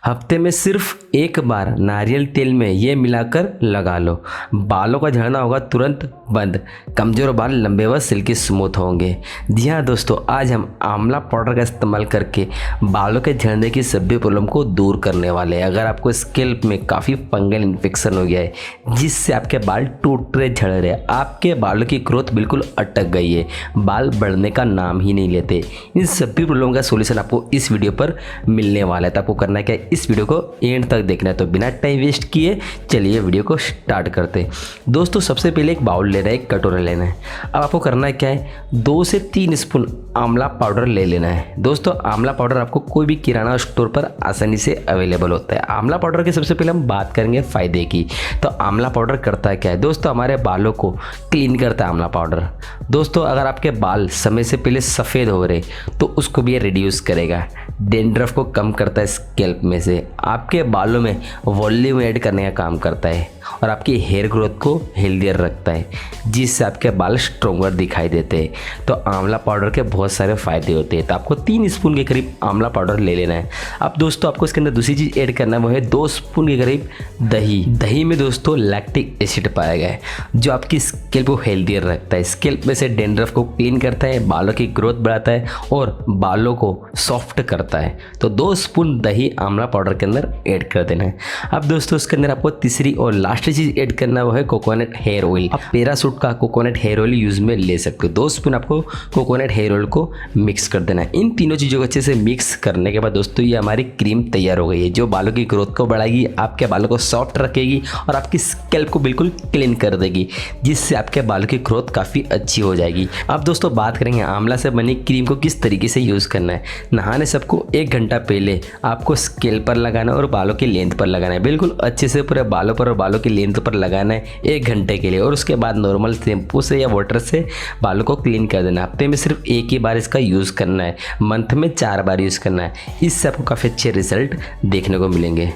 हफ्ते में सिर्फ एक बार नारियल तेल में ये मिलाकर लगा लो, बालों का झड़ना होगा तुरंत बंद, कमज़ोर बाल लंबे व सिल्की स्मूथ होंगे। जी हाँ दोस्तों, आज हम आंवला पाउडर का इस्तेमाल करके बालों के झड़ने की सभी प्रॉब्लम को दूर करने वाले हैं। अगर आपको स्कैल्प में काफ़ी फंगल इन्फेक्शन हो गया है जिससे आपके बाल टूट रहे झड़ रहे, आपके बालों की ग्रोथ बिल्कुल अटक गई है, बाल बढ़ने का नाम ही नहीं लेते, इन सभी प्रॉब्लम का सोल्यूशन आपको इस वीडियो पर मिलने वाला है। तो आपको करना क्या है, इस वीडियो को एंड तक देखना है। तो बिना टाइम वेस्ट किए चलिए वीडियो को स्टार्ट करते हैं। दोस्तों सबसे पहले एक बाउल लेना है, एक कटोरा लेना है। अब आपको करना क्या है, 2 से 3 स्पून आंवला पाउडर ले लेना है। दोस्तों आंवला पाउडर आपको कोई भी किराना स्टोर पर आसानी से अवेलेबल होता है। आंवला पाउडर की सबसे पहले हम बात करेंगे फ़ायदे की। तो आंवला पाउडर करता है क्या है दोस्तों, हमारे बालों को क्लीन करता है आंवला पाउडर। दोस्तों अगर आपके बाल समय से पहले सफ़ेद हो रहे तो उसको भी ये रिड्यूस करेगा, डेंड्रफ को कम करता है स्कैल्प में से, आपके बालों में वॉल्यूम ऐड करने का काम करता है और आपकी हेयर ग्रोथ को हेल्दियर रखता है जिससे आपके बाल स्ट्रोंगर दिखाई देते हैं। तो आंवला पाउडर के बहुत सारे फ़ायदे होते हैं। तो आपको 3 स्पून के करीब आंवला पाउडर ले लेना है। अब दोस्तों आपको इसके अंदर दूसरी चीज़ ऐड करना है, वो है 2 स्पून के करीब दही। दही में दोस्तों लैक्टिक एसिड पाया गया है जो आपकी स्कैल्प को हेल्दियर रखता है, स्कैल्प में से डेंड्रफ को क्लीन करता है, बालों की ग्रोथ बढ़ाता है और बालों को सॉफ्ट करता है। तो 2 स्पून दही आंवला पाउडर के अंदर ऐड कर देना है। अब दोस्तों इसके अंदर आपको तीसरी और लास्ट चीज़ ऐड करना है, वो है कोकोनट हेयर ऑयल। आप पैराशूट का कोकोनट हेयर ऑयल यूज में ले सकते हो। 2 स्पून आपको कोकोनट हेयर ऑयल को मिक्स कर देना है। इन तीनों चीज़ों को अच्छे से मिक्स करने के बाद दोस्तों ये हमारी क्रीम तैयार हो गई है जो बालों की ग्रोथ को बढ़ाएगी, आपके बालों को सॉफ्ट रखेगी और आपकी स्कैल्प को बिल्कुल क्लीन कर देगी जिससे आपके बालों की ग्रोथ काफ़ी अच्छी हो जाएगी। अब दोस्तों बात करेंगे आंवला से बनी क्रीम को किस तरीके से यूज़ करना है। नहाने से आपको 1 घंटा पहले आपको स्कैल्प पर लगाना है और बालों की लेंथ पर लगाना है, बिल्कुल अच्छे से पूरे बालों पर और बालों की लेंथ पर लगाना है 1 घंटे के लिए और उसके बाद नॉर्मल शैम्पू से या वाटर से बालों को क्लीन कर देना। हफ्ते में सिर्फ एक ही बार इसका यूज़ करना है, मंथ में 4 बार यूज़ करना है। इससे आपको काफ़ी अच्छे रिजल्ट देखने को मिलेंगे।